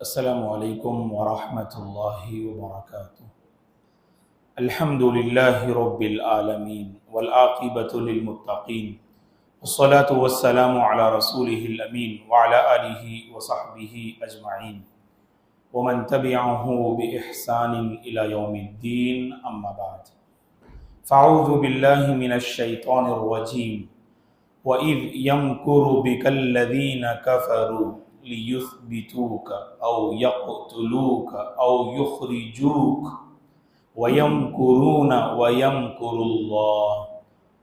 अस्सलामु अलैकुम वरहमतुल्लाहि वबरकातुहू। अल्हम्दुलिल्लाहि रब्बिल आलमीन वल आक़िबतु लिल मुत्तक़ीन वस्सलातु वस्सलामु अला रसूलिहिल अमीन व अला आलिहि व सहबिहि अजमईन व मन तबिअहु बि इहसानिन इला यौमिद्दीन अम्मा बाद। फ़अऊज़ु बिल्लाहि मिनश शैतानिर रजीम व इज़ यमकुरु बिकल्लज़ीना कफ़रू लियुस्बितूक औ यक़्तुलूक औ युख़्रिजूक व यमकुरून व यमकुरुल्लाह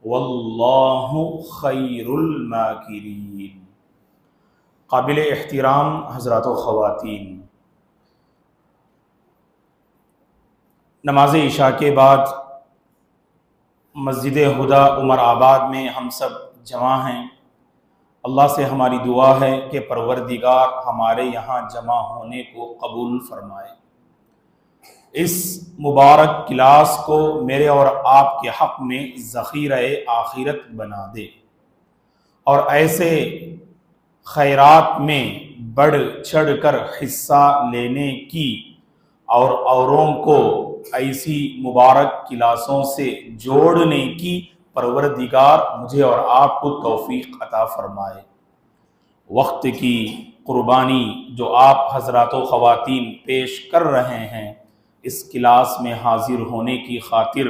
वल्लाहु खैरुल माकिरीन। काबिल एहतराम हज़रात व ख़वातीन, नमाज इशा के बाद मस्जिद हुदा उमर आबाद में हम सब जमा हैं। अल्लाह से हमारी दुआ है कि परवरदिगार हमारे यहाँ जमा होने को कबूल फरमाए। इस मुबारक क्लास को मेरे और आपके हक़ में ज़ख़ीरा-ए आखिरत बना दे और ऐसे खैरात में बढ़ चढ़ कर हिस्सा लेने की और औरों को ऐसी मुबारक क्लासों से जोड़ने की परवरदिगार मुझे और आपको तौफीक अता फरमाए। वक्त की कुर्बानी जो आप हज़रात व ख़वातीन पेश कर रहे हैं इस क्लास में हाजिर होने की खातिर,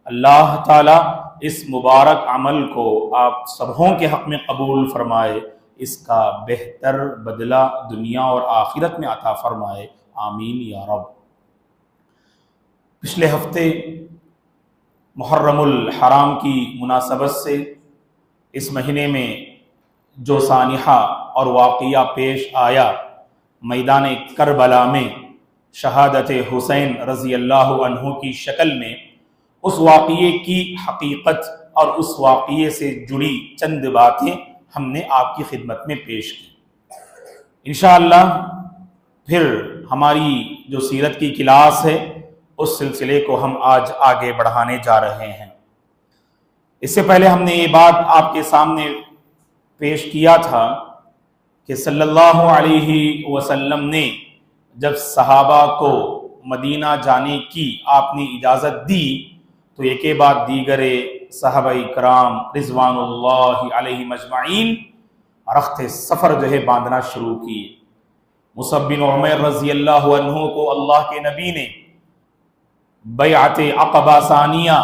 अल्लाह ताला इस मुबारक अमल को आप सबों के हक़ में कबूल फरमाए, इसका बेहतर बदला दुनिया और आखिरत में अता फरमाए। आमीन या रब। पिछले हफ्ते मुहर्रमुल हराम की मुनासबत से इस महीने में जो सानिहा और वाक़िया पेश आया, मैदान करबला में शहादत हुसैन रज़ी अल्लाह अन्हु की शक्ल में, उस वाक़िए की हकीकत और उस वाक़िए से जुड़ी चंद बातें हमने आपकी खिदमत में पेश की। इंशाअल्लाह फिर हमारी जो सीरत की क्लास है उस सिलसिले को हम आज आगे बढ़ाने जा रहे हैं। इससे पहले हमने ये बात आपके सामने पेश किया था कि सल्लल्लाहु अलैहि वसल्लम ने जब सहाबा को मदीना जाने की आपने इजाज़त दी तो एक के बाद दीगरे सहाबाए किराम रिज़वानुल्लाहि अलैहिम अजमईन रख्त सफ़र जो है बांधना शुरू किए। मुसअब बिन उमैर रज़ी अल्लाहु अन्हु को अल्लाह के नबी ने बैअत अक़बा सानिया,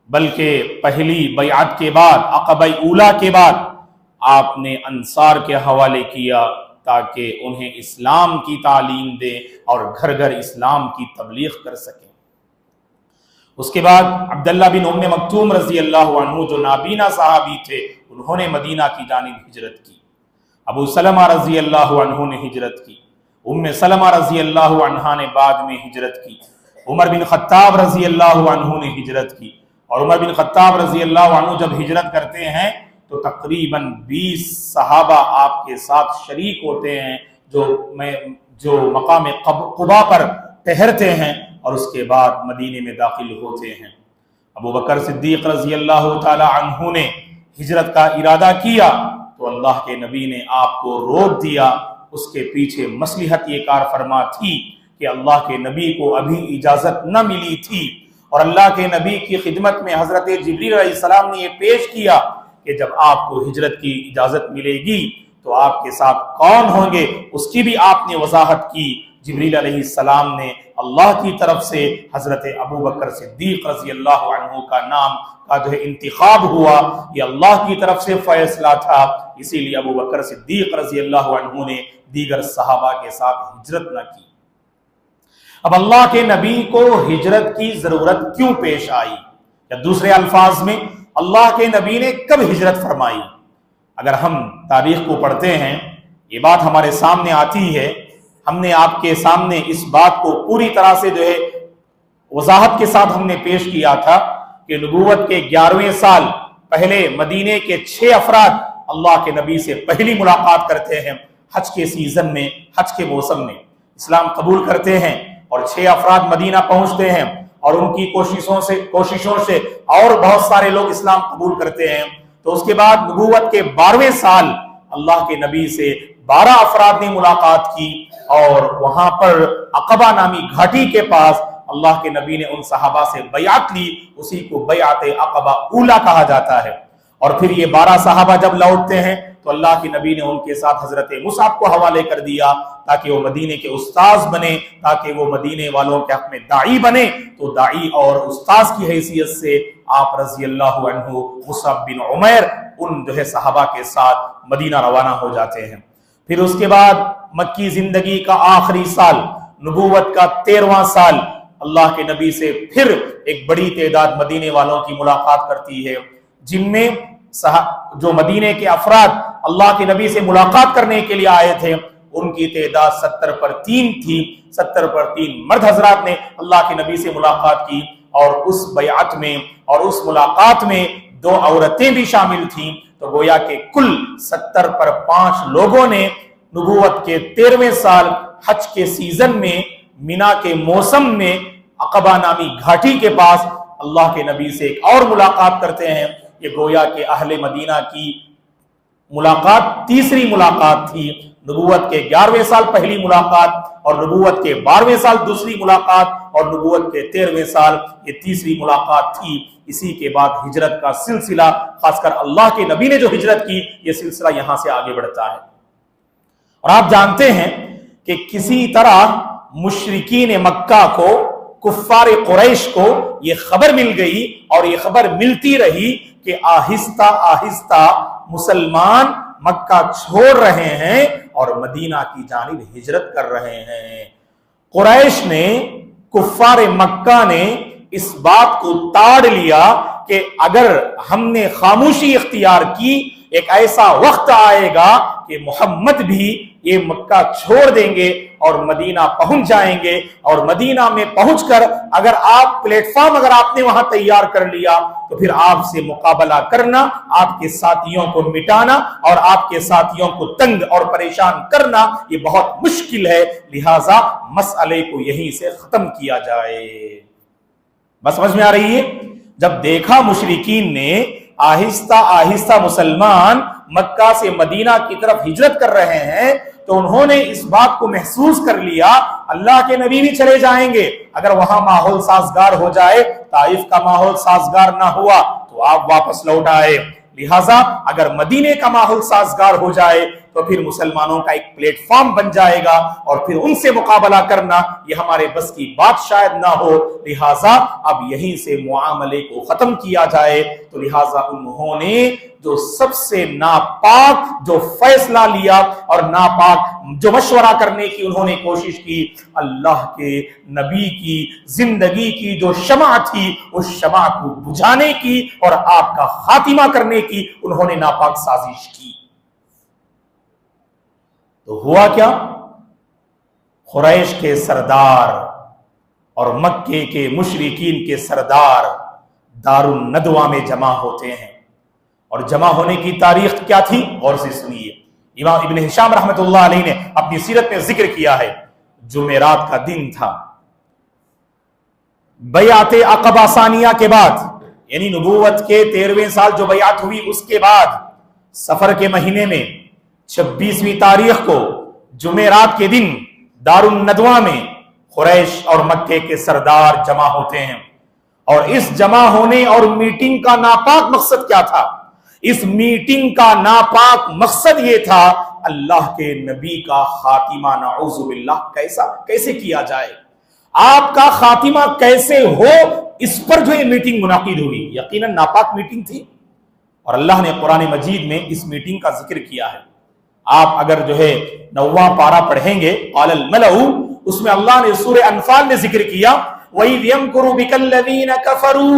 बल्कि पहली बैअत के बाद अक़बा ऊला के बाद आपने अंसार के हवाले किया ताकि उन्हें इस्लाम की तालीम दे और घर घर इस्लाम की तबलीग कर सकें। उसके बाद अब्दुल्लाह बिन उम्मे मक्तूम रज़ी अल्लाहु अन्हु जो नाबीना सहाबी थे, उन्होंने मदीना की जानिब हिजरत की। अबू सलमा रज़ी अल्लाहु अन्हु ने हिजरत की। उम्मे सलमा रज़ी अल्लाहु अन्हा ने बाद में हिजरत की। उमर बिन खत्ताब रज़ी अल्लाहु अन्हु ने हिजरत की। और उमर बिन खत्ताब रज़ी अल्लाहु अन्हु जब हिजरत करते हैं तो तकरीबन 20 सहाबा आपके साथ शरीक होते हैं जो मकाम कुबा पर ठहरते हैं और उसके बाद मदीने में दाखिल होते हैं। अबू बकर सिद्दीक रज़ी अल्लाहु ताला अन्हु ने हिजरत का इरादा किया तो अल्लाह के नबी ने आपको रोक दिया। उसके पीछे मसलिहत ये कार फरमा थी कि अल्लाह के नबी को अभी इजाज़त न मिली थी और अल्लाह के नबी की खिदमत में हज़रत जिब्रील अलैहिस्सलाम ने ये पेश किया कि जब आपको हिजरत की इजाज़त मिलेगी तो आपके साथ कौन होंगे, उसकी भी आपने वजाहत की। जिब्रील अलैहिस्सलाम ने अल्लाह की तरफ से हज़रत अबू बकर सिद्दीक रज़ी अल्लाहु अन्हु का नाम का जो है इंतिखाब हुआ, ये अल्लाह की तरफ से फैसला था। इसीलिए अबू बकर सिद्दीक रज़ी अल्लाहु अन्हु ने दीगर सहाबा के साथ हिजरत न की। अब अल्लाह के नबी को हिजरत की जरूरत क्यों पेश आई, या दूसरे अल्फाज में अल्लाह के नबी ने कब हिजरत फरमाई? अगर हम तारीख को पढ़ते हैं ये बात हमारे सामने आती है। हमने आपके सामने इस बात को पूरी तरह से जो है वजाहत के साथ हमने पेश किया था कि नबूवत के 11वें साल पहले मदीने के 6 अफराद अल्लाह के नबी से पहली मुलाकात करते हैं। हज के सीजन में, हज के मौसम में इस्लाम कबूल करते हैं और 6 अफराद मदीना पहुंचते हैं और उनकी कोशिशों से और बहुत सारे लोग इस्लाम कबूल करते हैं। तो उसके बाद नबूवत के 12वें साल अल्लाह के नबी से 12 अफराद ने मुलाकात की और वहां पर अक़बा नामी घाटी के पास अल्लाह के नबी ने उन सहाबा से बैअत ली। उसी को बैअत अक़बा ऊला कहा जाता है। और फिर ये 12 सहाबा जब लौटते हैं तो अल्लाह के नबी ने उनके साथ हजरत मुसाब को हवाले कर दिया ताकि वो मदीने के उस्ताज बने, ताकि वो मदीने वालों के हक में दाई बने। तो दाई और उस्ताज की हैसियत से आप रजी अल्लाह अन्हु मुसाब बिन उमैर उन जो है सहाबा के साथ मदीना रवाना हो जाते हैं। फिर उसके बाद मक्की जिंदगी का आखिरी साल, नबूवत का 13वां साल, अल्लाह के नबी से फिर एक बड़ी तादाद मदीने वालों की मुलाकात करती है, जिनमें जो मदीने के अफराद अल्लाह के नबी से मुलाकात करने के लिए आए थे उनकी तादाद 70 पर 3 थी। 70 पर 3 मर्द हजरात ने अल्लाह के नबी से मुलाकात की और उस बैअत में और उस मुलाकात में 2 औरतें भी शामिल थीं। तो गोया के कुल 70 पर 5 लोगों ने नबूवत के 13वें साल हज के सीजन में मिना के मौसम में अक़बा नामी घाटी के पास अल्लाह के नबी से एक और मुलाकात करते हैं। ये गोया के अहले मदीना की मुलाकात तीसरी मुलाकात थी। नबूवत के 11वें साल पहली मुलाकात और नबूवत के 12वें साल दूसरी मुलाकात और नबूवत के 13वें साल ये तीसरी मुलाकात थी। इसी के बाद हिजरत का सिलसिला, खासकर अल्लाह के नबी ने जो हिजरत की, ये सिलसिला यहां से आगे बढ़ता है। और आप जानते हैं कि किसी तरह मुशरिकीन मक्का को, कुफ्फार कुरैश को ये खबर मिल गई और ये खबर मिलती रही कि आहिस्ता आहिस्ता मुसलमान मक्का छोड़ रहे हैं और मदीना की जानिब हिजरत कर रहे हैं। कुरैश ने, कुफ्फार मक्का ने इस बात को ताड़ लिया कि अगर हमने खामोशी इख्तियार की, एक ऐसा वक्त आएगा कि मोहम्मद भी ये मक्का छोड़ देंगे और मदीना पहुंच जाएंगे। और मदीना में पहुंचकर अगर आप प्लेटफॉर्म अगर आपने वहां तैयार कर लिया तो फिर आपसे मुकाबला करना, आपके साथियों को मिटाना और आपके साथियों को तंग और परेशान करना ये बहुत मुश्किल है। लिहाजा मसले को यहीं से खत्म किया जाए। बस समझ में आ रही है? जब देखा मुशरिकीन ने आहिस्ता आहिस्ता मुसलमान मक्का से मदीना की तरफ हिजरत कर रहे हैं तो उन्होंने इस बात को महसूस कर लिया अल्लाह के नबी भी चले जाएंगे। अगर वहां माहौल साजगार हो जाए, ताइफ का माहौल साजगार ना हुआ तो आप वापस लौट आए। लिहाजा अगर मदीने का माहौल साजगार हो जाए तो फिर मुसलमानों का एक प्लेटफॉर्म बन जाएगा और फिर उनसे मुकाबला करना ये हमारे बस की बात शायद ना हो। लिहाजा अब यहीं से मुआमले को खत्म किया जाए। तो लिहाजा उन्होंने जो सबसे नापाक जो फैसला लिया और नापाक जो मशवरा करने की उन्होंने कोशिश की, अल्लाह के नबी की जिंदगी की जो शमा थी उस शमा को बुझाने की और आपका खातिमा करने की उन्होंने नापाक साजिश की। तो हुआ क्या? कुरैश के सरदार और मक्के के मुशरिकीन के सरदार दारुन नदवा में जमा होते हैं। और जमा होने की तारीख क्या थी? गौर से सुनिए। इमाम इब्न हिशाम रहमतुल्लाह अलैहि ने अपनी सीरत में जिक्र किया है, जुमेरात का दिन था। बैआते अक़बा सानिया के बाद, यानी नबूवत के 13वें साल जो बैआत हुई उसके बाद सफर के महीने में 26वीं तारीख को जुमेरात के दिन दारुन नदवा में कुरैश और मक्के के सरदार जमा होते हैं। और इस जमा होने और मीटिंग का नापाक मकसद क्या था? इस मीटिंग का नापाक मकसद यह था अल्लाह के नबी का खातिमा नाउजुबिल्लाह कैसे किया जाए, आपका खातिमा कैसे हो, इस पर जो ये मीटिंग मुनाकिद हुई यकीनन नापाक मीटिंग थी। और अल्लाह ने कुरान मजीद में इस मीटिंग का जिक्र किया है। आप अगर जो है 9वां पारा पढ़ेंगे क़ालल मलऊ, उसमें अल्लाह ने सूरह अनफाल में जिक्र किया वइज़ यमकुरु बिकल्लज़ीना कफ़रू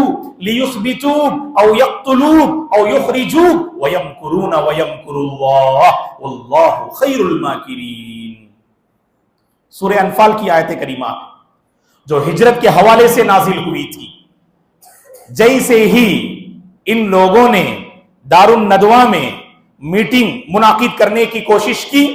लियुस्बितूक औ यक़्तुलूक औ युख़रिजूक व यमकुरूना व यमकुरुल्लाह वल्लाहु खैरुल माकिरीन। सूरह अनफाल की आयत करीमा जो हिजरत के हवाले से नाजिल हुई थी। जैसे ही इन लोगों ने दारुन नदवा में मीटिंग मुनाकिद करने की कोशिश की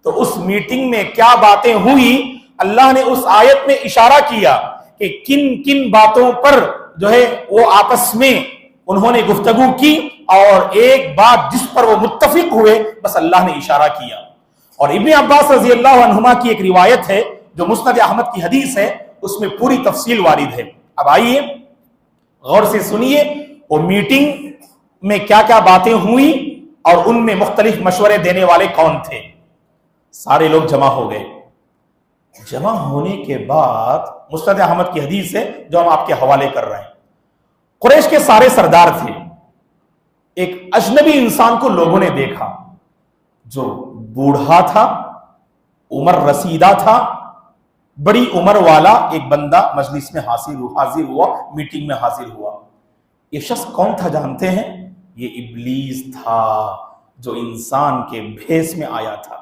तो उस मीटिंग में क्या बातें हुई, अल्लाह ने उस आयत में इशारा किया कि किन किन बातों पर जो है वो आपस में उन्होंने गुफ्तगू की और एक बात जिस पर वो मुत्तफिक हुए बस अल्लाह ने इशारा किया। और इब्ने अब्बास रज़ी अल्लाहु अन्हुमा की एक रिवायत है जो मुस्नद अहमद की हदीस है, उसमें पूरी तफसील वारिद है। अब आइए गौर से सुनिए वो मीटिंग में क्या क्या बातें हुई और उनमें मुख्तलिफ मशवरे देने वाले कौन थे। सारे लोग जमा हो गए। जमा होने के बाद मुस्नद अहमद की हदीस है जो हम आपके हवाले कर रहे हैं। कुरैश के सारे सरदार थे। एक अजनबी इंसान को लोगों ने देखा जो बूढ़ा था, उम्र रसीदा था, बड़ी उम्र वाला एक बंदा मजलिस में हाजिर हुआ, मीटिंग में हाजिर हुआ। ये शख्स कौन था जानते हैं? ये इब्लीस था जो इंसान के भेष में आया था,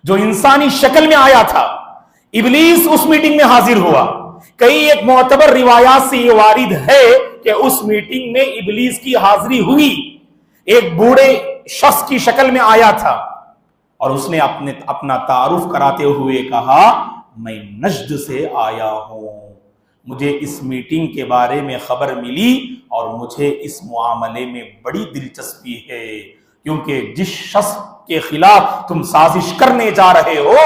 जो इंसानी शक्ल में आया था। इब्लीस उस मीटिंग में हाजिर हुआ। कई एक मोतबर रिवायात से ये वारिद है कि उस मीटिंग में इब्लीस की हाजिरी हुई। एक बूढ़े शख्स की शक्ल में आया था और उसने अपना तारुफ कराते हुए कहा, मैं नज्द से आया हूं, मुझे इस मीटिंग के बारे में खबर मिली और मुझे इस मुआमले में बड़ी दिलचस्पी है, क्योंकि जिस शख्स के खिलाफ तुम साजिश करने जा रहे हो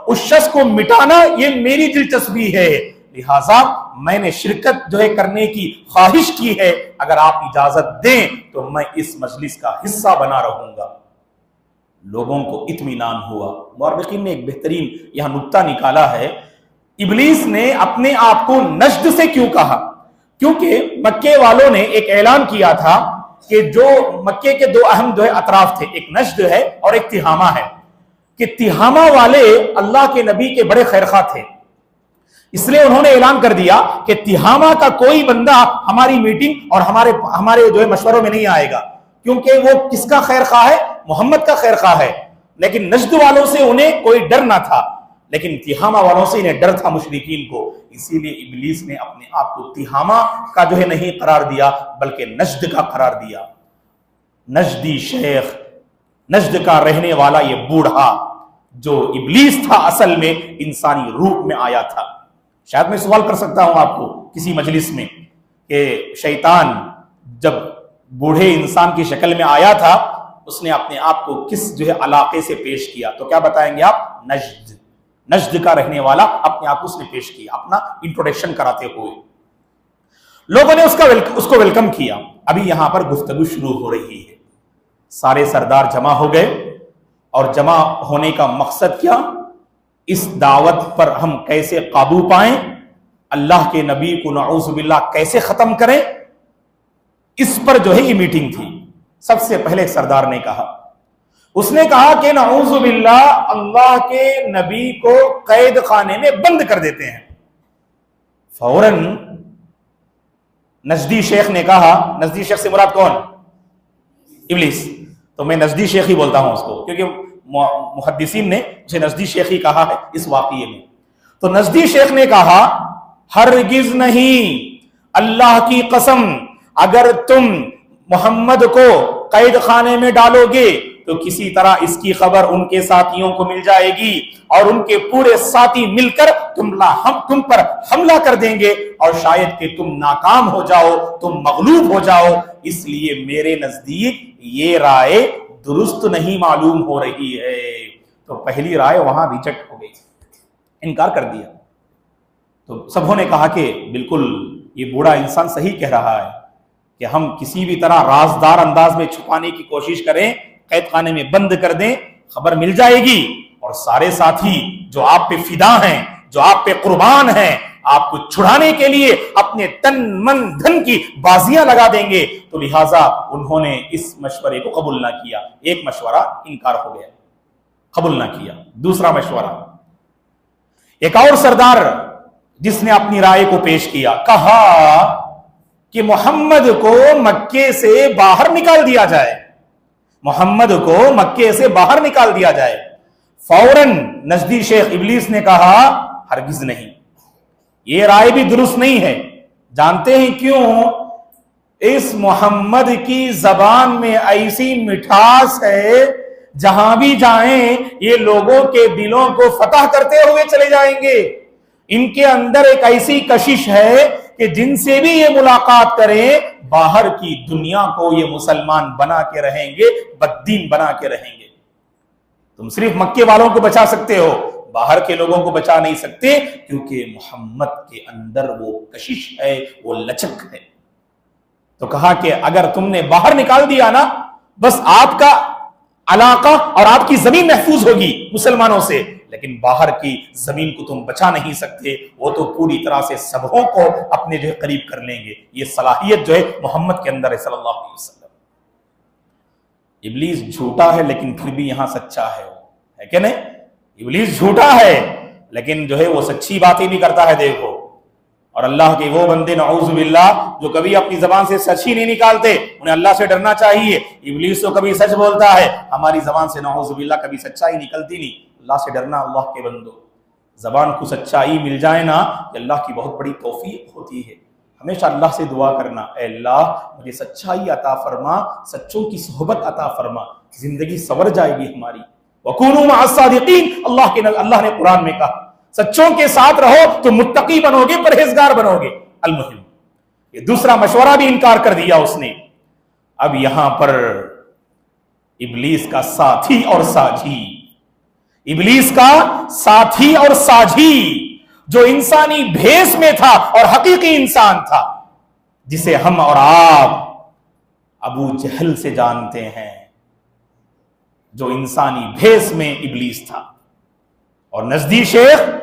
उस शख्स को मिटाना ये मेरी दिलचस्पी है, लिहाजा मैंने शिरकत जो है करने की ख्वाहिश की है। अगर आप इजाजत दें तो मैं इस मजलिस का हिस्सा बना रहूंगा। लोगों को इत्मीनान हुआ। मुअर्रिखीन ने एक बेहतरीन यहां नुक्ता निकाला है। इब्लीस ने अपने आप को नज्द से क्यों कहा? क्योंकि मक्के वालों ने एक ऐलान किया था कि जो मक्के के दो अहम जो है अतराफ थे, एक नज्द है और एक तिहामा है, कि तिहामा वाले अल्लाह के नबी के बड़े खैरखा थे। इसलिए उन्होंने ऐलान कर दिया कि तिहामा का कोई बंदा हमारी मीटिंग और हमारे जो है मशवरों में नहीं आएगा, क्योंकि वो किसका खैर खा है? मोहम्मद का खैर खा है। लेकिन नज्द वालों से उन्हें कोई डर ना था, लेकिन तिहामा वालों से इन्हें डर था मुशरिकीन को। इसीलिए इब्लीस ने अपने आप को तिहामा का जो है नहीं करार दिया, बल्कि नज्द का करार दिया। नज्दी शेख, नज्द का रहने वाला ये बूढ़ा जो इब्लीस था, असल में इंसानी रूप में आया था। शायद मैं सवाल कर सकता हूं आपको किसी मजलिस में कि शैतान जब बूढ़े इंसान की शक्ल में आया था उसने अपने आप को किस जो है इलाके से पेश किया, तो क्या बताएंगे आप? नज्द, नज्द का रहने वाला अपने आप उसने पेश किया, अपना इंट्रोडक्शन कराते हुए। लोगों ने उसको वेलकम किया। अभी यहां पर गुफ्तगू शुरू हो रही है। सारे सरदार जमा हो गए और जमा होने का मकसद क्या? इस दावत पर हम कैसे काबू पाएं, अल्लाह के नबी को नऊज़ु बिल्लाह कैसे खत्म करें, इस पर जो है ये मीटिंग थी। सबसे पहले सरदार ने कहा, उसने कहा कि नऊज़ु बिल्लाह अल्लाह के नबी को कैद खाने में बंद कर देते हैं। फौरन नजदी शेख ने कहा, नजदी शेख से मुराद कौन? इब्लीस। तो मैं नजदी शेख ही बोलता हूं उसको, क्योंकि मुहद्दिसीन ने उसे नजदी शेख ही कहा है इस वाक़ये में। तो नजदी शेख ने कहा, हरगिज नहीं, अल्लाह की कसम, अगर तुम मोहम्मद को कैद खाने में डालोगे तो किसी तरह इसकी खबर उनके साथियों को मिल जाएगी और उनके पूरे साथी मिलकर तुम पर हमला कर देंगे और शायद कि तुम नाकाम हो जाओ, तुम मगलूब हो जाओ। इसलिए मेरे नजदीक ये राय दुरुस्त नहीं मालूम हो रही है। तो पहली राय वहां रिजेक्ट हो गई, इनकार कर दिया। तो सबों ने कहा कि बिल्कुल ये बूढ़ा इंसान सही कह रहा है कि हम किसी भी तरह राजदार अंदाज में छुपाने की कोशिश करें, कैद खाने में बंद कर दें, खबर मिल जाएगी और सारे साथी जो आप पे फिदा हैं, जो आप पे कुर्बान हैं, आपको छुड़ाने के लिए अपने तन मन धन की बाजियां लगा देंगे। तो लिहाजा उन्होंने इस मशवरे को कबूल ना किया। एक मशवरा इनकार हो गया, कबूल ना किया। दूसरा मशवरा, एक और सरदार जिसने अपनी राय को पेश किया, कहा कि मोहम्मद को मक्के से बाहर निकाल दिया जाए, मोहम्मद को मक्के से बाहर निकाल दिया जाए। फौरन नजदी शेख इब्लीस ने कहा, हरगिज नहीं, ये राय भी दुरुस्त नहीं है। जानते हैं क्यों? इस मोहम्मद की जबान में ऐसी मिठास है, जहां भी जाएं ये लोगों के दिलों को फतह करते हुए चले जाएंगे। इनके अंदर एक ऐसी कशिश है कि जिनसे भी ये मुलाकात करें, बाहर की दुनिया को ये मुसलमान बना के रहेंगे, बद्दीन बना के रहेंगे। तुम सिर्फ मक्के वालों को बचा सकते हो, बाहर के लोगों को बचा नहीं सकते, क्योंकि मोहम्मद के अंदर वो कशिश है, वो लचक है। तो कहा कि अगर तुमने बाहर निकाल दिया ना, बस आपका इलाका और आपकी जमीन महफूज होगी मुसलमानों से, लेकिन बाहर की जमीन को तुम बचा नहीं सकते। वो तो पूरी तरह से सबों को अपने जो है करीब कर लेंगे। ये सलाहियत जो है मोहम्मद के अंदर है सल्लल्लाहु अलैहि वसल्लम। इब्लीस झूठा है लेकिन फिर भी यहां सच्चा है, वो है क्या नहीं? इब्लीस झूठा है लेकिन जो है वो सच्ची बातें भी करता है, देखो। और अल्लाह के वो बंदे नऊज़ु बिल्लाह जो कभी अपनी जबान से सच ही नहीं निकालते, उन्हें अल्लाह से डरना चाहिए। इब्लीस तो कभी सच बोलता है, हमारी जबान से नऊज़ु बिल्लाह कभी सच्चाई निकलती नहीं। अल्लाह से डरना। अल्लाह के बंदो, जबान को सच्चाई मिल जाए ना, अल्लाह की बहुत बड़ी तौफीक होती है। हमेशा अल्लाह से दुआ करना, ऐ अल्लाह मुझे सच्चाई अता फरमा, सच्चों की सोहबत अता फरमा, जिंदगी संवर जाएगी हमारी। वकूनू मअस सादिकीन, अल्लाह ने कुरान में कहा सच्चों के साथ रहो तो मुत्तकी बनोगे, परहेजगार बनोगे। अलमुहिम, ये दूसरा मशवरा भी इनकार कर दिया उसने। अब यहां पर इब्लीस का साथी और साझी, इब्लीस का साथी और साझी जो इंसानी भेष में था और हकीकी इंसान था, जिसे हम और आप अबू जहल से जानते हैं, जो इंसानी भेष में इब्लीस था। और नजदी शेख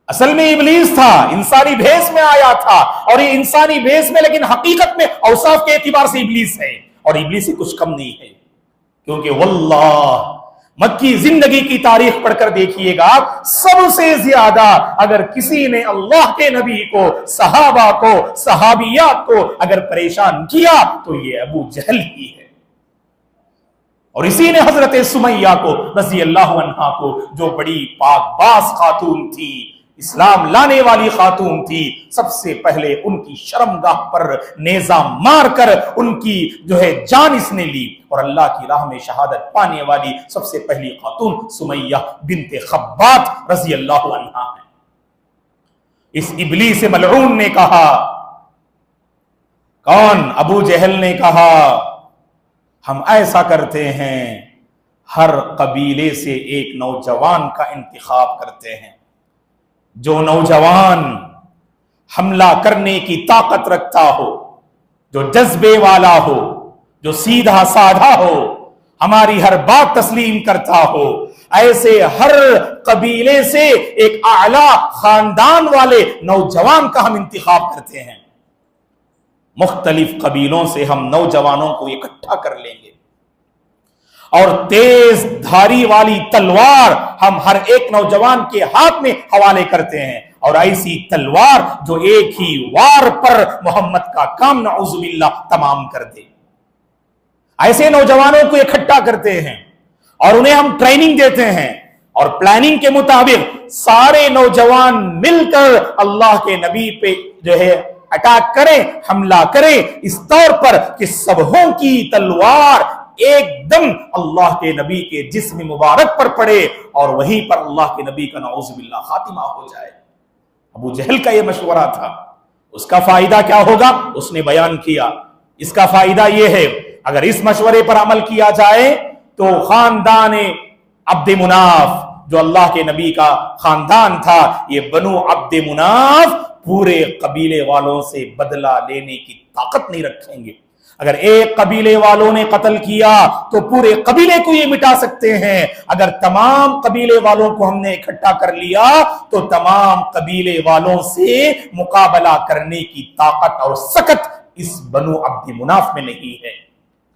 असल में इब्लीस था, इंसानी भेष में आया था, और ये इंसानी भेष में लेकिन हकीकत में औसाफ के एतबार से इब्लीस है, और इब्लीस से कुछ कम नहीं है। क्योंकि वल्लाह मक्की जिंदगी की तारीख पढ़कर देखिएगा, सबसे ज्यादा अगर किसी ने अल्लाह के नबी को, सहाबा को, सहाबियात को अगर परेशान किया तो ये अबू जहल ही है। और इसी ने हजरत सुमैया को रज़ी अल्लाह अन्हा को, जो बड़ी पाकबाज खातून थी, इस्लाम लाने वाली खातून थी, सबसे पहले उनकी शर्मगाह पर नेजा मारकर उनकी जो है जान इसने ली, और अल्लाह की राह में शहादत पाने वाली सबसे पहली खातून सुमैया बिन्ते खब्बात रज़ी अल्लाह अन्हा है। इस इब्लीस मलऊन ने कहा, कौन? अबू जहल ने कहा, हम ऐसा करते हैं, हर कबीले से एक नौजवान का इंतखाब करते हैं, जो नौजवान हमला करने की ताकत रखता हो, जो जज्बे वाला हो, जो सीधा साधा हो, हमारी हर बात तस्लीम करता हो, ऐसे हर कबीले से एक आला खानदान वाले नौजवान का हम इंतखाब करते हैं। मुख्तलिफ कबीलों से हम नौजवानों को इकट्ठा कर लेंगे, और तेज धारी वाली तलवार हम हर एक नौजवान के हाथ में हवाले करते हैं, और ऐसी तलवार जो एक ही वार पर मोहम्मद का काम नऊज़ुबिल्लाह तमाम कर दे। ऐसे नौजवानों को इकट्ठा करते हैं और उन्हें हम ट्रेनिंग देते हैं, और प्लानिंग के मुताबिक सारे नौजवान मिलकर अल्लाह के नबी पे जो है अटैक करें, हमला करें, इस तौर पर कि सबों की तलवार एकदम अल्लाह के नबी के जिस्म मुबारक पर पड़े, और वहीं पर अल्लाह के नबी का नऊज़ुबिल्लाह खातिमा हो जाए। अबू जहल का यह मशवरा था। उसका फायदा क्या होगा उसने बयान किया। इसका फायदा यह है, अगर इस मशवरे पर अमल किया जाए तो खानदान अब्द मुनाफ, जो अल्लाह के नबी का खानदान था, ये बनु अब्द मुनाफ पूरे कबीले वालों से बदला लेने की ताकत नहीं रखेंगे। अगर एक कबीले वालों ने कत्ल किया तो पूरे कबीले को ये मिटा सकते हैं। अगर तमाम कबीले वालों को हमने इकट्ठा कर लिया तो तमाम कबीले वालों से मुकाबला करने की ताकत और सकत इस बनु अब्द मुनाफ में नहीं है।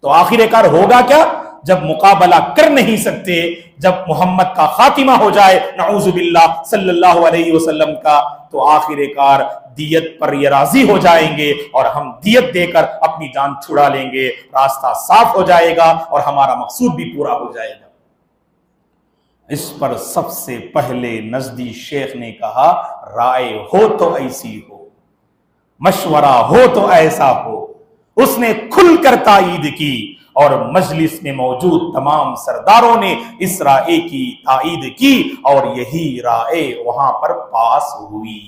तो आखिरकार होगा क्या? जब मुकाबला कर नहीं सकते, जब मोहम्मद का खातिमा हो जाए नऊज़ुबिल्लाह सल्लल्लाहु अलैहि वसल्लम का, तो आखिरकार दियत पर ये राजी हो जाएंगे और हम दियत देकर अपनी जान छुड़ा लेंगे। रास्ता साफ हो जाएगा और हमारा मकसूद भी पूरा हो जाएगा। इस पर सबसे पहले नजदी शेख ने कहा, राय हो तो ऐसी हो, मशवरा हो तो ऐसा हो। उसने खुलकर तायीद की और मजलिस में मौजूद तमाम सरदारों ने इस राय की तायीद की और यही राय वहां पर पास हुई।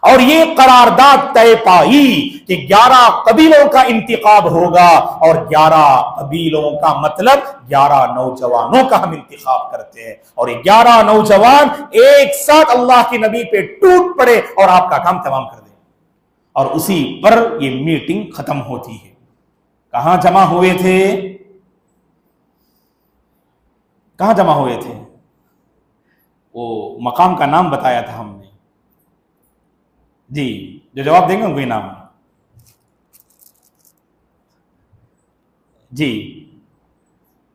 और ये करारदाद तय पाई कि 11 कबीलों का इंतखाब होगा, और 11 कबीलों का मतलब 11 नौजवानों का हम इंतखाब करते हैं, और ये 11 नौजवान एक साथ अल्लाह के नबी पे टूट पड़े और आपका काम तमाम कर दे। और उसी पर ये मीटिंग खत्म होती है। कहां जमा हुए थे? कहां जमा हुए थे? वो मकाम का नाम बताया था हमने जी, जो जवाब देंगे उनको इनाम जी।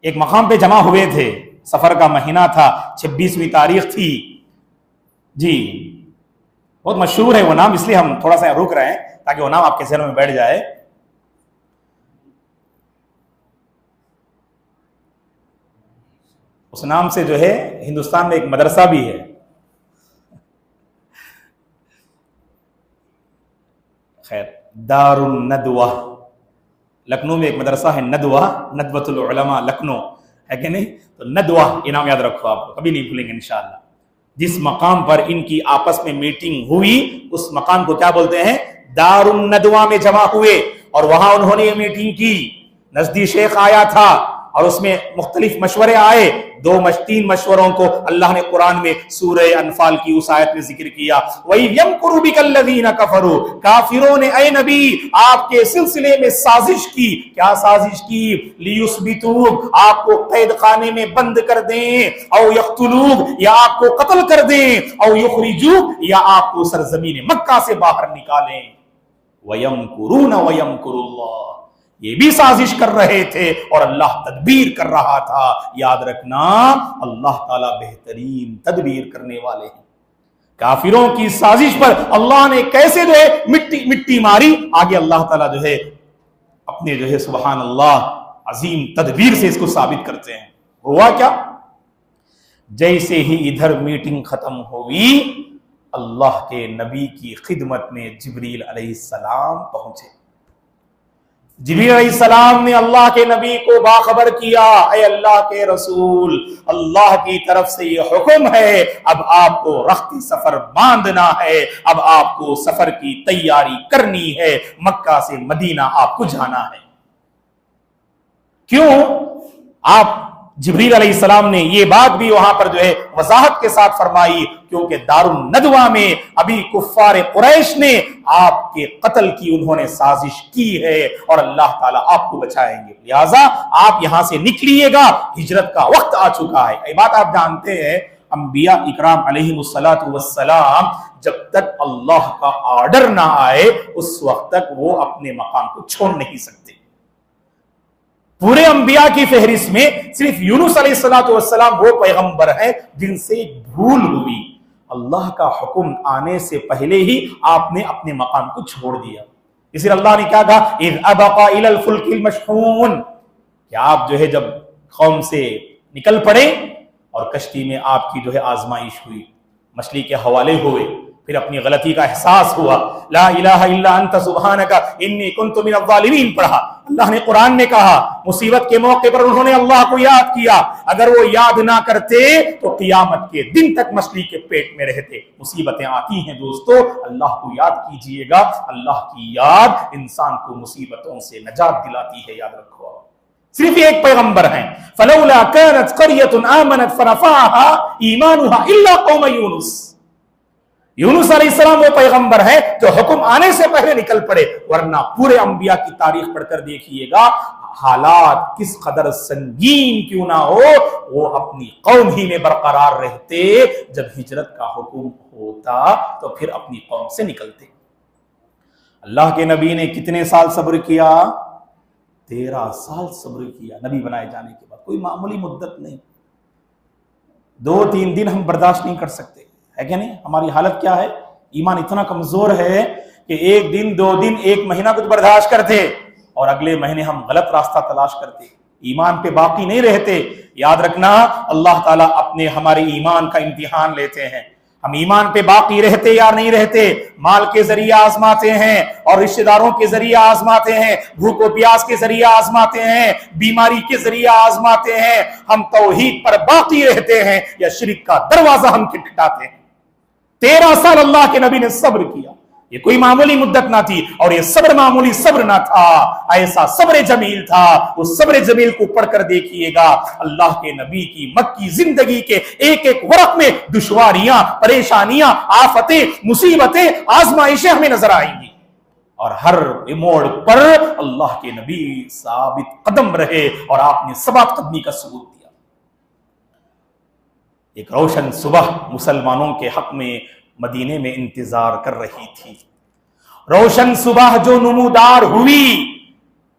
एक मकाम पे जमा हुए थे, सफर का महीना था, 26वीं तारीख थी जी। बहुत मशहूर है वो नाम, इसलिए हम थोड़ा सा रुक रहे हैं ताकि वो नाम आपके जहन में बैठ जाए। उस नाम से जो है हिंदुस्तान में एक मदरसा भी है। खैर, दारुन नदवा, लखनऊ में एक मदरसा है नदवा, नदवतुल उलमा लखनऊ, है कि नहीं? तो नदवा इनाम याद रखो, आप कभी नहीं भूलेंगे इंशाअल्लाह। जिस मकाम पर इनकी आपस में मीटिंग हुई उस मकाम को क्या बोलते हैं? दारुन नदवा में जमा हुए, और वहां उन्होंने ये मीटिंग की। नजदी शेख आया था और उसमें मुख्तलिफ मशवरे आए। 3 मशवरों को अल्लाह ने कुरान में सूरह अनफाल की उस आयत में जिक्र किया। वही यमकुरु बिकल्लज़ीना कफरू, काफिरों ने ऐ नबी आपके सिलसिले में साजिश की। क्या साजिश की? लियुस्बितूक, आपको कैद खाने में बंद कर दें, औ यक्तुलूक, या आपको कत्ल कर दें, औ युखरिजूक, या आपको सरजमीन मक्का से बाहर निकालें। वयमकुरून वयमकुरुल्लाह, ये भी साजिश कर रहे थे और अल्लाह तदबीर कर रहा था। याद रखना, अल्लाह ताला बेहतरीन तदबीर करने वाले हैं। काफिरों की साजिश पर अल्लाह ने कैसे जो है मिट्टी मारी, आगे अल्लाह ताला जो है अपने जो है सुभान अल्लाह अजीम तदबीर से इसको साबित करते हैं। हुआ क्या? जैसे ही इधर मीटिंग खत्म हुई, अल्लाह के नबी की खिदमत में जिब्रील अलैहिस्सलाम पहुंचे। जिब्रील अलैहिस्सलाम ने अल्लाह के नबी को बाखबर किया, ऐ अल्लाह के रसूल, अल्लाह की तरफ से ये हुक्म है, अब आपको रख्ती सफर बांधना है, अब आपको सफर की तैयारी करनी है, मक्का से मदीना आपको जाना है। क्यों? आप जिब्रील अलैहिस्सलाम ने ये बात भी वहां पर जो है वजाहत के साथ फरमाई, क्योंकि दारुन नदवा में अभी कुफ्फार कुरैश ने आपके कत्ल की उन्होंने साजिश की है और अल्लाह ताला आपको बचाएंगे, लिहाजा आप यहां से निकलिएगा, हिजरत का वक्त आ चुका है। ये बात आप जानते हैं, अंबिया इकराम अलैहिमुस्सलातु वस्सलाम जब तक अल्लाह का ऑर्डर ना आए उस वक्त तक वो अपने मकाम को छोड़ नहीं सकते। पूरे अंबिया की फहरिस्त में सिर्फ यूनुस अलैहिस्सलातु वस्सलाम वो पैगंबर है जिनसे भूल हुई, अल्लाह का हुक्म आने से पहले ही आपने अपने मकाम को छोड़ दिया। इसलिए अल्लाह ने क्या कहा, इज़ अबका इलल फुल्किल मशहून, क्या आप जो है जब कौम से निकल पड़े और कश्ती में आपकी जो है आजमाइश हुई, मछली के हवाले हुए, फिर अपनी गलती का एहसास हुआ, ला इलाहा इल्ला अंता सुब्हानका इन्नी कुन्तु मिनज़ ज़ालिमीन पढ़ा। अल्लाह ने कुरान में कहा, मुसीबत के मौके पर उन्होंने अल्लाह को याद किया, अगर वो याद ना करते तो क़ियामत के दिन तक मछली के पेट में रहते। मुसीबतें आती हैं दोस्तों, अल्लाह को याद कीजिएगा, अल्लाह की याद इंसान को मुसीबतों से नजात दिलाती है, याद रखो। सिर्फ एक पैगंबर हैं, फलौला कानत क़रियतुन आमनत फनफ़अहा ईमानुहा इल्ला कौम यूनुस। यूनुस अलैहिस्सलाम वो पैगंबर है जो हुक्म आने से पहले निकल पड़े, वरना पूरे अंबिया की तारीख पढ़कर देखिएगा, हालात किस कदर संगीन क्यों ना हो, वो अपनी कौम ही में बरकरार रहते, जब हिजरत का हुक्म होता तो फिर अपनी कौम से निकलते। अल्लाह के नबी ने कितने साल सब्र किया? 13 साल सब्र किया नबी बनाए जाने के बाद। कोई मामूली मुद्दत नहीं, 2-3 दिन हम बर्दाश्त नहीं कर सकते, है क्या नहीं? हमारी हालत क्या है? ईमान इतना कमजोर है कि 1 दिन 2 दिन 1 महीना कुछ बर्दाश्त करते और अगले महीने हम गलत रास्ता तलाश करते, ईमान पे बाकी नहीं रहते। याद रखना, अल्लाह ताला अपने हमारे ईमान का इम्तिहान लेते हैं, हम ईमान पे बाकी रहते या नहीं रहते, माल के जरिए आजमाते हैं और रिश्तेदारों के जरिए आजमाते हैं, भूख और प्यास के जरिए आजमाते हैं, बीमारी के जरिए आजमाते हैं, हम तौहीद पर बाकी रहते हैं या शिर्क का दरवाजा हम खटखटाते हैं। 13 साल अल्लाह के नबी ने सब्र किया। ये कोई मामूली मुद्दत ना थी, और ये सब्र मामूली सब्र ना था, ऐसा सब्र जमील था। उस सब्र जमील को पढ़कर देखिएगा, अल्लाह के नबी की मक्की जिंदगी के एक एक वरक में दुश्वारियां, परेशानियां, आफतें, मुसीबतें, आजमाइशें हमें नजर आएंगी, और हर मोड़ पर अल्लाह के नबी साबित कदम रहे और आपने सबात कदमी का सबूत दिया। एक रोशन सुबह मुसलमानों के हक में मदीने में इंतजार कर रही थी। रोशन सुबह जो नमूदार हुई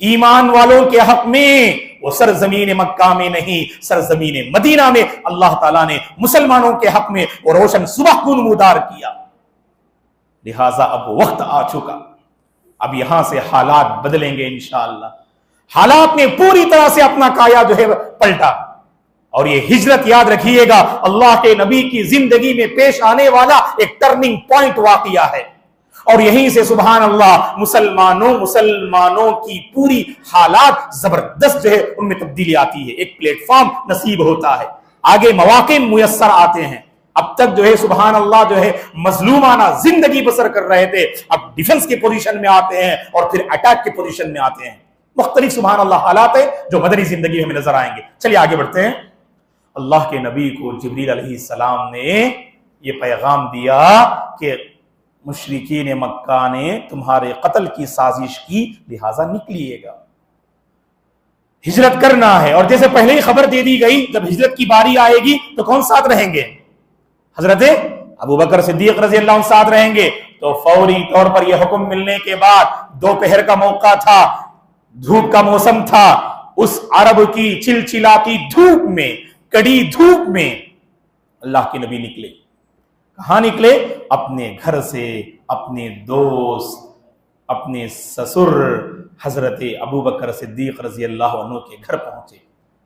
ईमान वालों के हक में, वो सरजमीन मक्का में नहीं, सरजमीन मदीना में अल्लाह ताला ने मुसलमानों के हक में वो रोशन सुबह को नमूदार किया। लिहाजा अब वक्त आ चुका, अब यहां से हालात बदलेंगे इंशाअल्लाह। हालात ने पूरी तरह से अपना काया जो है पलटा, और ये हिजरत याद रखिएगा, अल्लाह के नबी की जिंदगी में पेश आने वाला एक टर्निंग पॉइंट वाकया है, और यहीं से सुभान अल्लाह मुसलमानों की पूरी हालात जबरदस्त जो है उनमें तब्दीली आती है, एक प्लेटफॉर्म नसीब होता है, आगे मौके मुयस्सर आते हैं। अब तक जो है सुभान अल्लाह जो है मजलूमाना जिंदगी बसर कर रहे थे, अब डिफेंस के पोजीशन में आते हैं और फिर अटैक के पोजीशन में आते हैं। मुख्तलिफ सुभान अल्लाह हालात है जो मदनी जिंदगी में नजर आएंगे। चलिए आगे बढ़ते हैं। अल्लाह के नबी को जिब्रील अलैहिस्सलाम ने यह पैगाम दिया कि मुशरिकीन मक्का ने तुम्हारे कत्ल की साजिश की, लिहाजा निकलिएगा, हिजरत करना है। और जैसे पहले ही खबर दे दी गई, जब हिजरत की बारी आएगी तो कौन साथ रहेंगे? हजरत अबू बकर सिद्दीक रज़ी अल्लाह अन्हु साथ रहेंगे। तो फौरी तौर पर यह हुक्म मिलने के बाद, दोपहर का मौका था, धूप का मौसम था, उस अरब की चिलचिलाती धूप में, कड़ी धूप में अल्लाह के नबी निकले। कहां निकले? अपने घर से, अपने दोस्त, अपने ससुर हजरत अबू बकर सिद्दीक रज़ी अल्लाह अन्हु के घर पहुंचे।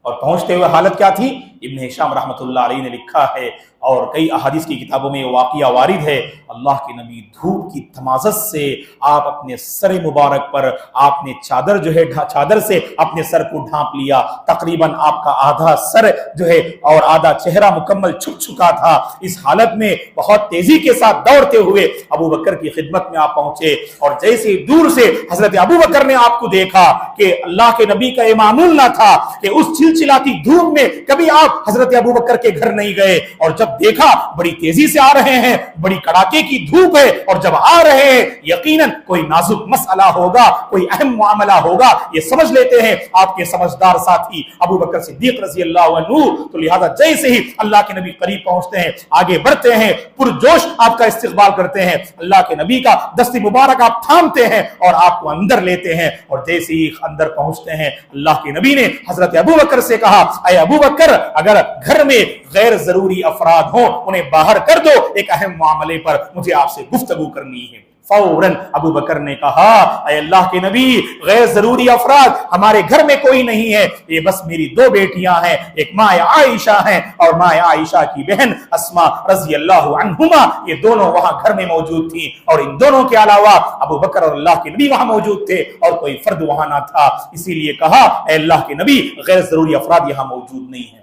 और पहुंचते हुए हालत क्या थी? इब्न हिशाम रहमतुल्लाह अलैहि ने लिखा है, और कई अहादीस की किताबों में वाक़िया वारिद है, अल्लाह के नबी धूप की तमाज़त से आप अपने सर मुबारक पर आपने चादर जो है चादर से अपने सर को ढांप लिया। तकरीबन आपका आधा सर जो है और आधा चेहरा मुकम्मल छुप चुका था। इस हालत में बहुत तेजी के साथ दौड़ते हुए अबू बकर की खिदमत में आप पहुंचे, और जैसे दूर से हजरत अबू बकर ने आपको देखा कि अल्लाह के नबी का ये मामूल ना था कि उस चिलचिलाती धूप में कभी आप हजरत अबू बकर के घर नहीं गए, और जब देखा बड़ी तेजी से आ रहे हैं, बड़ी कड़ाके की धूप है, और जब आ रहे हैं यकीनन कोई नाजुक मसला होगा, कोई अहम मामला होगा, ये समझ लेते हैं आपके समझदार साथी अबू बकर सिद्दीक रज़ी अल्लाह अन्हु। तो लिहाजा जैसे ही अल्लाह के नबी करीब पहुंचते हैं, आगे बढ़ते हैं, पुरजोश आपका इस्तकबाल करते हैं, अल्लाह के नबी का दस्ती मुबारक आप थामते हैं और आपको अंदर लेते हैं। और जैसे ही अंदर पहुंचते हैं, अल्लाह के नबी ने हजरत अबू बकर से कहा, अय अबू बकर, अगर घर में गैर जरूरी अफराद हो उन्हें बाहर कर दो, एक अहम मामले पर मुझे आपसे गुफ्तगू करनी है। फौरन अबू बकर ने कहा, अय अल्लाह के नबी, गैर जरूरी अफराद हमारे घर में कोई नहीं है, ये बस मेरी 2 बेटियां हैं, एक माँ आयशा है और माँ आयशा की बहन अस्मा रज़ी अल्लाह अन्हुमा, ये दोनों वहां घर में मौजूद थी, और इन दोनों के अलावा अबू बकर और अल्लाह के नबी वहां मौजूद थे और कोई फर्द वहां ना था। इसीलिए कहा, अय अल्लाह के नबी, गैर जरूरी अफराद यहां मौजूद नहीं है।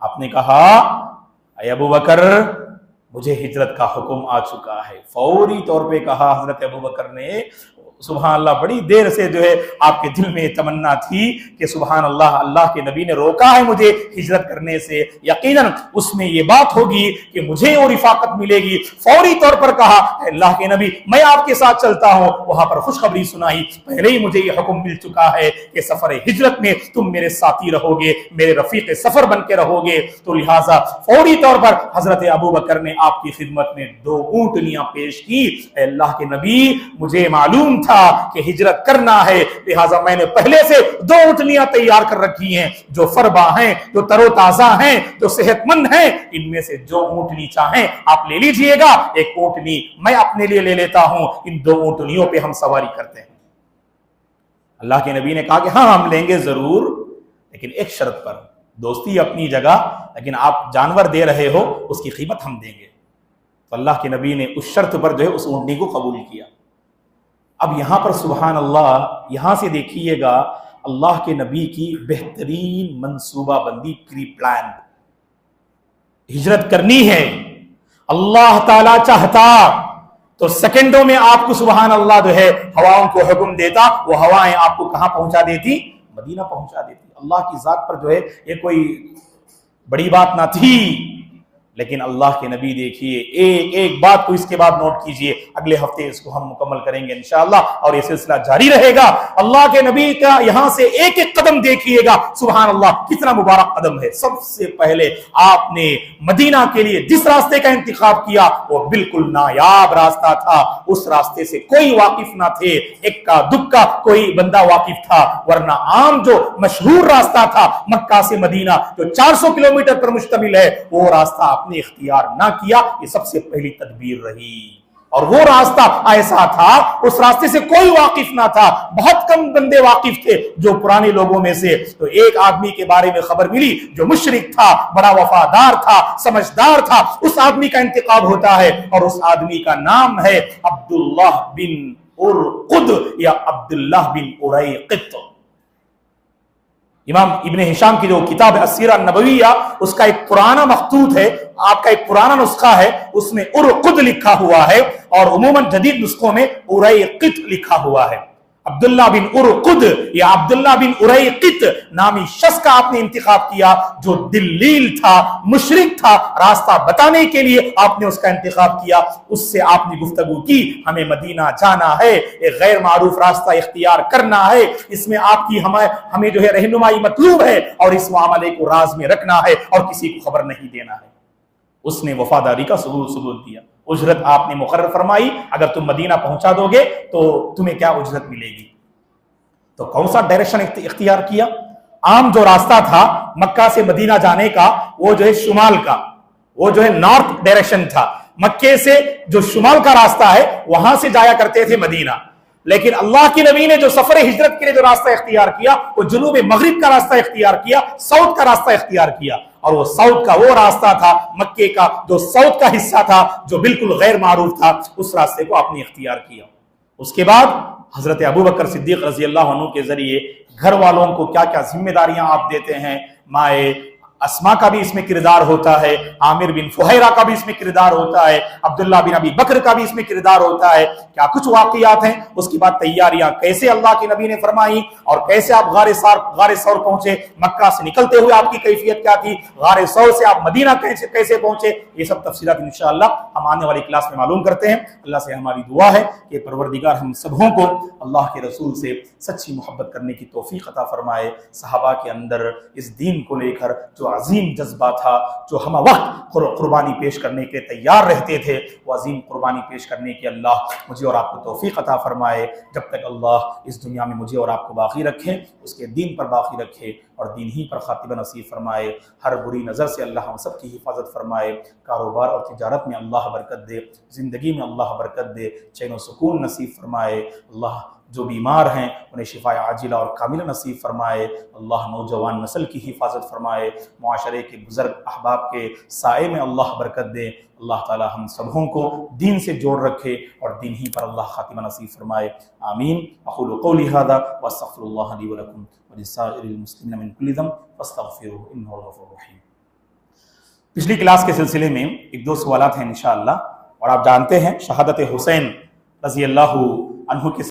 आपने कहा, अय अबू बकर, मुझे हिजरत का हुक्म आ चुका है। फौरी तौर पे कहा हजरत अबू बकर ने। सुभान अल्लाह, बड़ी देर से जो है आपके दिल में तमन्ना थी कि सुभान अल्लाह, अल्लाह के नबी ने रोका है मुझे हिजरत करने से, यकीनन उसमें ये बात होगी कि मुझे और रिफाकत मिलेगी। फौरी तौर पर कहा, अल्लाह के नबी, मैं आपके साथ चलता हूं। वहां पर खुशखबरी सुनाई, पहले ही मुझे ये हुक्म मिल चुका है कि सफर हिजरत में तुम मेरे साथी रहोगे, मेरे रफीक सफर बन के रहोगे। तो लिहाजा फौरी तौर पर हजरत अबू बकर ने आपकी खिदमत में 2 ऊंटनियां पेश की। अल्लाह के नबी, मुझे मालूम था कि हिजरत करना है, लिहाजा मैंने पहले से 2 ऊंटनियां तैयार कर रखी हैं, जो फरबा हैं, जो तरोताजा हैं, जो सेहतमंद हैं। इनमें से जो ऊंटनी चाहें आप ले लीजिएगा, एक ऊंटनी मैं अपने लिए ले लेता हूं, इन 2 ऊंटनियों पे हम सवारी करते हैं। अल्लाह के नबी ने कहा कि हाँ, हम लेंगे जरूर, लेकिन एक शर्त पर। दोस्ती अपनी जगह, लेकिन आप जानवर दे रहे हो, उसकी कीमत हम देंगे। तो अल्लाह के नबी ने उस शर्त पर जो है उस ऊंटनी को कबूल किया। अब यहां पर सुभान अल्लाह, यहां से देखिएगा अल्लाह के नबी की बेहतरीन मंसूबाबंदी, प्री प्लान। हिजरत करनी है, अल्लाह ताला चाहता तो सेकंडों में आपको सुभान अल्लाह जो है हवाओं को हुक्म देता, वो हवाएं आपको कहां पहुंचा देती? मदीना पहुंचा देती। अल्लाह की जात पर जो है ये कोई बड़ी बात ना थी, लेकिन अल्लाह के नबी देखिए, एक एक बात को इसके बाद नोट कीजिए, अगले हफ्ते इसको हम मुकम्मल करेंगे इंशाअल्लाह और ये सिलसिला जारी रहेगा। अल्लाह के नबी का यहां से एक एक कदम देखिएगा, सुभान अल्लाह कितना मुबारक कदम है। सबसे पहले आपने मदीना के लिए जिस रास्ते का इंतखाब किया वो बिल्कुल नायाब रास्ता था, उस रास्ते से कोई वाकिफ ना थे, इक्का दुक्का कोई बंदा वाकिफ था, वरना आम जो मशहूर रास्ता था मक्का से मदीना जो 400 किलोमीटर पर मुश्तमिल है, वो रास्ता ने इख्तियार ना किया। ये सबसे पहली तदबीर रही। और वो रास्ता ऐसा था, उस रास्ते से कोई वाकिफ ना था, बहुत कम बंदे वाकिफ थे जो पुराने लोगों में से। तो एक आदमी के बारे में खबर मिली जो मुशरिक था, बड़ा वफादार था, समझदार था, उस आदमी का इंतखाब होता है और उस आदमी का नाम है अब्दुल्लाह बिन उरकुद या अब्दुल्लाह बिन उरैकित। इमाम इब्ने हिशाम की जो किताब है अस्सीरा नबविया, उसका एक पुराना मखतूत है, आपका एक पुराना नुस्खा है, उसमें उरकुद लिखा हुआ है और उमूमन जदीद नुस्खों में उरैकित लिखा हुआ है। अब्दुल्ला बिन उरकुद या अब्दुल्ला बिन उरैकित नामी शख्स का आपने इंतखाब किया जो दिल्लील था, मुशरिक था, रास्ता बताने के लिए आपने उसका इंतखाब किया। उससे आपने गुफ्तगू की, हमें मदीना जाना है, एक गैर मारूफ रास्ता इख्तियार करना है, इसमें आपकी हमें जो है रहनुमाई मतलूब है और इस मामले को राज में रखना है और किसी को खबर नहीं देना है। उसने वफादारी का सबूत दिया। उजरत आपने मुकर्रर फरमाई, अगर तुम मदीना पहुंचा दोगे तो तुम्हें क्या उजरत मिलेगी। तो कौन सा डायरेक्शन इख्तियार किया? आम जो रास्ता था मक्का से मदीना जाने का, वो जो है शुमाल का, वो जो है नॉर्थ डायरेक्शन था। मक्के से जो शुमाल का रास्ता है वहां से जाया करते थे मदीना। लेकिन अल्लाह की नबी ने जो सफर हिजरत के लिए जो रास्ता इख्तियार किया वो जुनूब मगरिब का रास्ता इख्तियार किया, साउथ का रास्ता इख्तियार किया। और वो साउथ का वो रास्ता था, मक्के का जो साउथ का हिस्सा था जो बिल्कुल गैर मारूफ था, उस रास्ते को आपने इख्तियार किया। उसके बाद हजरत अबू बकर सिद्दीक रजी अल्लाह अन्हु के जरिए घर वालों को क्या क्या जिम्मेदारियां आप देते हैं। माए अस्मा का भी इसमें किरदार होता है, आमिर बिन फुहैरा का भी इसमें किरदार होता है, अब्दुल्ला बिन अबी बकर का भी इसमें किरदार होता है। क्या कुछ वाकयात हैं, उसके बाद तैयारियां कैसे अल्लाह के नबी ने फरमाई और कैसे आप गारे सौर पहुंचे, मक्का से निकलते हुए आपकी कैफियत क्या थी, गारे सौर से आप मदीना कैसे पहुंचे, ये सब तफसीलात इंशाअल्लाह हम आने वाली क्लास में मालूम करते हैं। अल्लाह से हमारी दुआ है कि परवरदिगार हम सबों को अल्लाह के रसूल से सच्ची मोहब्बत करने की तौफीक अता फरमाए। सहाबा के अंदर इस दीन को लेकर जो अजीम जज्बा था, जो हम वक्त कुर्बानी पेश करने के तैयार रहते थे, वो अजीम कुर्बानी पेश करने की अल्लाह मुझे और आपको तौफीक अता फरमाए। जब तक अल्लाह इस दुनिया में मुझे और आपको बाकी रखे, उसके दीन पर बाकी रखे और दीन ही पर खातिबा नसीब फरमाए। हर बुरी नज़र से अल्लाह हम सब की हिफाजत फरमाए। कारोबार और तिजारत में अल्लाह बरकत दे, ज़िंदगी में अल्लाह बरकत दे, चैन व सुकून नसीब फरमाए। अल्लाह जो बीमार हैं उन्हें शिफा आजिला और कामिला नसीब फरमाए। अल्लाह नौजवान नस्ल की हिफाजत फरमाए, मुआशरे के बुजुर्ग अहबाब के साए में अल्लाह बरकत दे। अल्लाह ताला हम सबों को दीन से जोड़ रखे और दीन ही पर अल्लाह खातिमा नसीब फरमाए। आमीन। अक़ूलु क़ौली हाज़ा व अस्तग़फ़िरुल्लाह ली व लकुम व लिसाइरिल मुस्लिमीन मिन कुल्लि ज़ंब फ़स्तग़फ़िरूहु इन्नहु गफ़ूरुर रहीम। पिछली क्लास के सिलसिले में एक दो सवालात हैं इंशाअल्लाह। और आप जानते हैं शहादत हुसैन रज़ी अल्लाहु अन्हु के